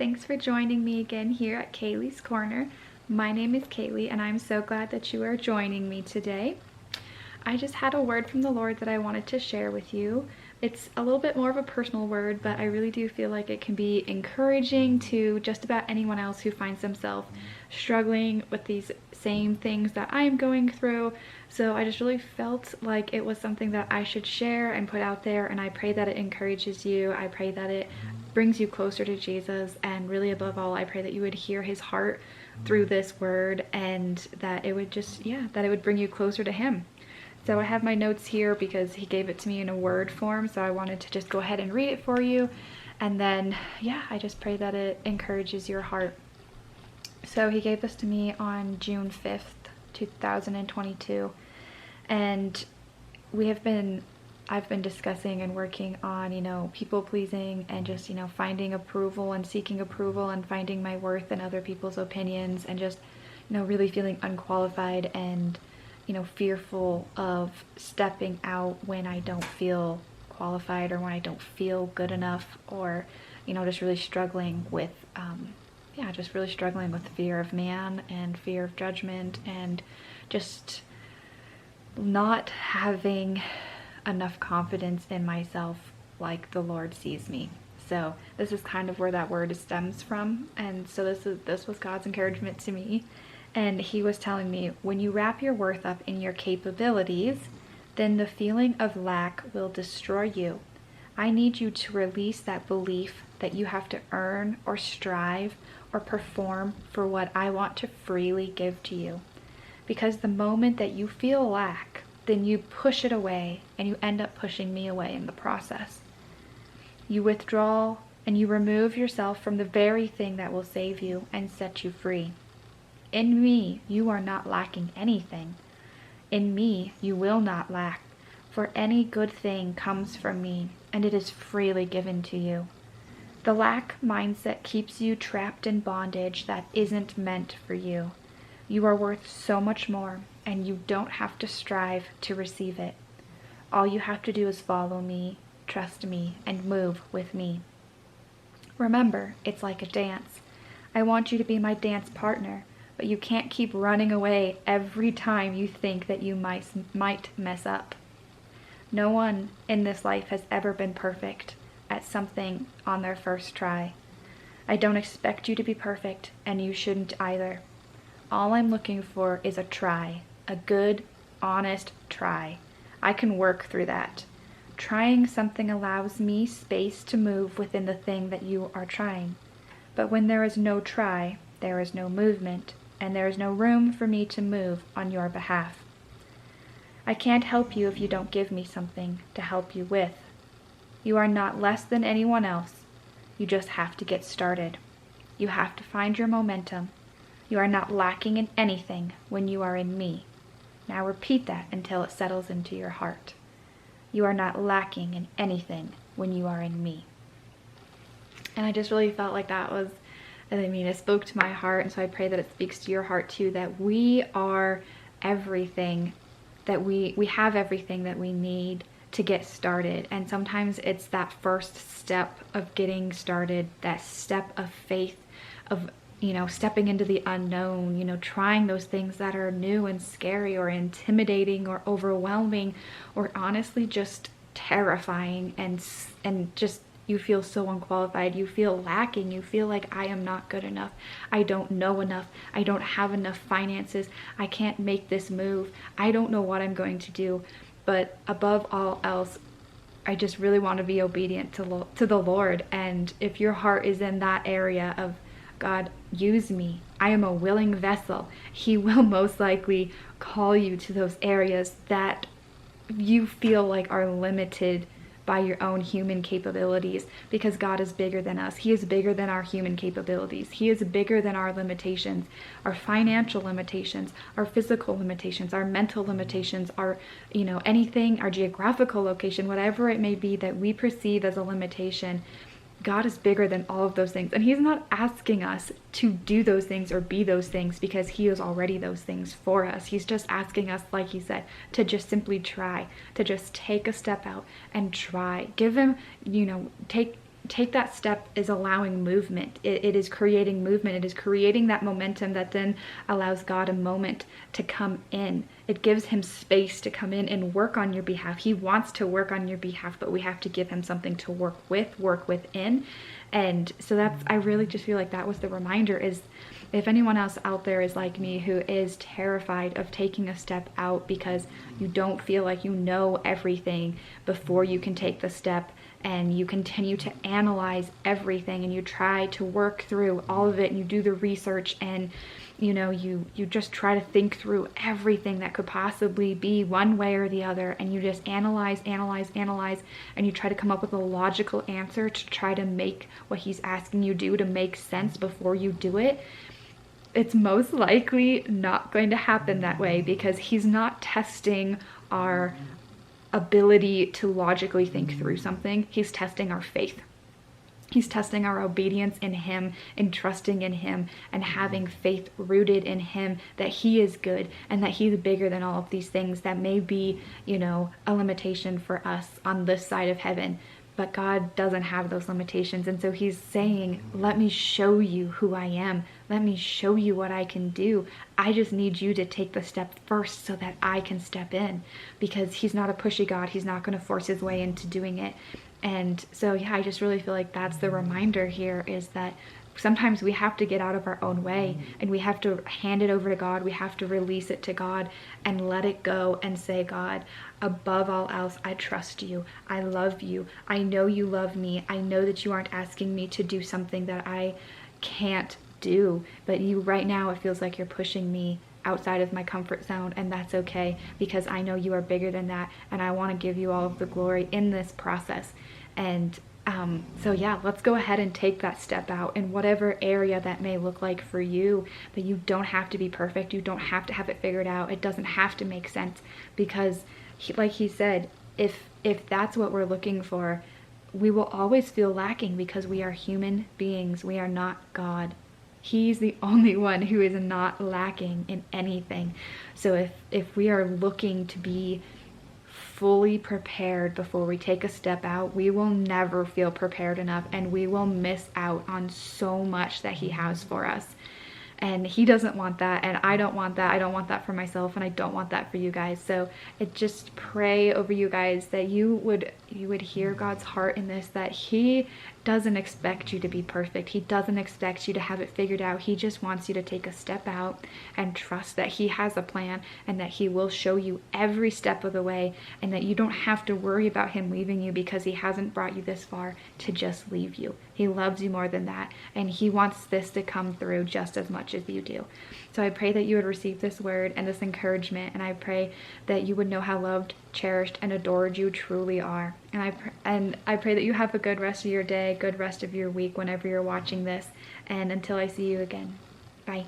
Thanks for joining me again here at Kaylee's Corner. My name is Kaylee and I'm so glad that you are joining me today. I just had a word from the Lord that I wanted to share with you. It's a little bit more of a personal word, but I really do feel like it can be encouraging to just about anyone else who finds themselves struggling with these same things that I'm going through. So I just really felt like it was something that I should share and put out there, and I pray that it encourages you. I pray that it brings you closer to Jesus, and really above all, I pray that you would hear his heart through this word, and that it would just, that it would bring you closer to him. So I have my notes here because he gave it to me in a word form, so I wanted to just go ahead and read it for you. And then, I just pray that it encourages your heart. So he gave this to me on June 5th, 2022. And I've been discussing and working on, people pleasing and just, finding approval and seeking approval and finding my worth in other people's opinions, and just, really feeling unqualified and fearful of stepping out when I don't feel qualified or when I don't feel good enough, or just really struggling with fear of man and fear of judgment, and just not having enough confidence in myself like the Lord sees me. So this is kind of where that word stems from, and so this was God's encouragement to me. And he was telling me, when you wrap your worth up in your capabilities, then the feeling of lack will destroy you. I need you to release that belief that you have to earn or strive or perform for what I want to freely give to you. Because the moment that you feel lack, then you push it away, and you end up pushing me away in the process. You withdraw and you remove yourself from the very thing that will save you and set you free. In me, you are not lacking anything. In me, you will not lack, for any good thing comes from me, and it is freely given to you. The lack mindset keeps you trapped in bondage that isn't meant for you. You are worth so much more, and you don't have to strive to receive it. All you have to do is follow me, trust me, and move with me. Remember, it's like a dance. I want you to be my dance partner, but you can't keep running away every time you think that you might mess up. No one in this life has ever been perfect at something on their first try. I don't expect you to be perfect, and you shouldn't either. All I'm looking for is a try, a good, honest try. I can work through that. Trying something allows me space to move within the thing that you are trying. But when there is no try, there is no movement, and there is no room for me to move on your behalf. I can't help you if you don't give me something to help you with. You are not less than anyone else. You just have to get started. You have to find your momentum. You are not lacking in anything when you are in me. Now repeat that until it settles into your heart. You are not lacking in anything when you are in me. And I just really felt like that was, it spoke to my heart, and so I pray that it speaks to your heart too, that we are everything, that we have everything that we need to get started. And sometimes it's that first step of getting started, that step of faith, of stepping into the unknown, trying those things that are new and scary or intimidating or overwhelming or honestly just terrifying, and just you feel so unqualified, you feel lacking, you feel like I am not good enough, I don't know enough, I don't have enough finances, I can't make this move, I don't know what I'm going to do. But above all else, I just really want to be obedient to the Lord. And if your heart is in that area of, God, use me, I am a willing vessel, he will most likely call you to those areas that you feel like are limited by your own human capabilities, because God is bigger than us. He is bigger than our human capabilities. He is bigger than our limitations, our financial limitations, our physical limitations, our mental limitations, our, anything, our geographical location, whatever it may be that we perceive as a limitation. God is bigger than all of those things, and he's not asking us to do those things or be those things because he is already those things for us. He's just asking us, like he said, to just simply try, to just take a step out and try. Give him, take that step is allowing movement. It is creating movement. It is creating that momentum that then allows God a moment to come in. It gives him space to come in and work on your behalf. He wants to work on your behalf, but we have to give him something to work within. And so I really just feel like that was the reminder, is if anyone else out there is like me, who is terrified of taking a step out because you don't feel like you know everything before you can take the step, and you continue to analyze everything and you try to work through all of it, and you do the research, and you just try to think through everything that could possibly be one way or the other, and you just analyze, and you try to come up with a logical answer to try to make what he's asking you do to make sense before you do it. It's most likely not going to happen that way, because he's not testing our ability to logically think through something. He's testing our faith. He's testing our obedience in him, and trusting in him, and having faith rooted in him that he is good and that he's bigger than all of these things that may be, a limitation for us on this side of heaven. But God doesn't have those limitations. And so he's saying, let me show you who I am. Let me show you what I can do. I just need you to take the step first so that I can step in, because he's not a pushy God. He's not going to force his way into doing it. And so, yeah, I just really feel like that's the reminder here, is that sometimes we have to get out of our own way, and we have to hand it over to God. We have to release it to God and let it go and say, God, above all else, I trust you. I love you. I know you love me. I know that you aren't asking me to do something that I can't do, but right now it feels like you're pushing me outside of my comfort zone, and that's okay, because I know you are bigger than that, and I want to give you all of the glory in this process. And so yeah, let's go ahead and take that step out in whatever area that may look like for you. But you don't have to be perfect. You don't have to have it figured out. It doesn't have to make sense, because like he said, if that's what we're looking for, we will always feel lacking, because we are human beings. We are not God. He's the only one who is not lacking in anything. So if we are looking to be fully prepared before we take a step out, we will never feel prepared enough, and we will miss out on so much that he has for us. And he doesn't want that, and I don't want that. I don't want that for myself, and I don't want that for you guys. So it just pray over you guys that you would hear God's heart in this, that he doesn't expect you to be perfect. He doesn't expect you to have it figured out. He just wants you to take a step out and trust that he has a plan, and that he will show you every step of the way, and that you don't have to worry about him leaving you, because he hasn't brought you this far to just leave you. He loves you more than that, and he wants this to come through just as much as you do. So I pray that you would receive this word and this encouragement, and I pray that you would know how loved, cherished, and adored you truly are. And I pray that you have a good rest of your day, good rest of your week whenever you're watching this, and until I see you again, bye.